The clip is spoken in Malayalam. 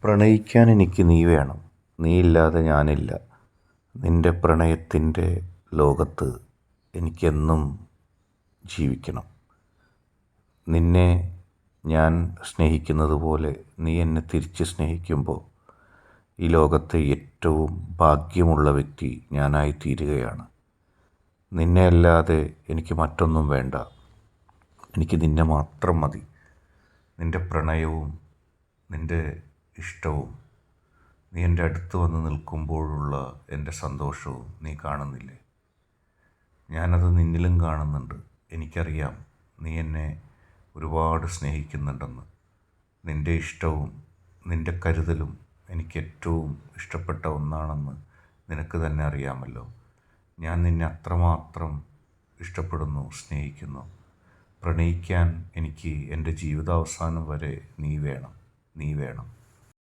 പ്രണയിക്കാൻ എനിക്ക് നീ വേണം, നീയില്ലാതെ ഞാനില്ല. നിൻ്റെ പ്രണയത്തിൻ്റെ ലോകത്ത് എനിക്കെന്നും ജീവിക്കണം. നിന്നെ ഞാൻ സ്നേഹിക്കുന്നത് പോലെ നീ എന്നെ തിരിച്ച് സ്നേഹിക്കുമ്പോൾ ഈ ലോകത്തെ ഏറ്റവും ഭാഗ്യമുള്ള വ്യക്തി ഞാനായി തീരുകയാണ്. നിന്നെ അല്ലാതെ എനിക്ക് മറ്റൊന്നും വേണ്ട. എനിക്ക് നിന്നെ മാത്രം മതി. നിൻ്റെ പ്രണയവും നിൻ്റെ ഇഷ്ടവും നീ എൻ്റെ അടുത്ത് വന്ന് നിൽക്കുമ്പോഴുള്ള എൻ്റെ സന്തോഷവും നീ കാണുന്നില്ലേ? ഞാനത് നിന്നിലും കാണുന്നുണ്ട്. എനിക്കറിയാം നീ എന്നെ ഒരുപാട് സ്നേഹിക്കുന്നുണ്ടെന്ന്. നിൻ്റെ ഇഷ്ടവും നിൻ്റെ കരുതലും എനിക്ക് ഏറ്റവും ഇഷ്ടപ്പെട്ട ഒന്നാണെന്ന് നിനക്ക് തന്നെ അറിയാമല്ലോ. ഞാൻ നിന്നെ അത്രമാത്രം ഇഷ്ടപ്പെടുന്നു, സ്നേഹിക്കുന്നു. പ്രണയിക്കാൻ എനിക്ക് എൻ്റെ ജീവിതാവസാനം വരെ നീ വേണം.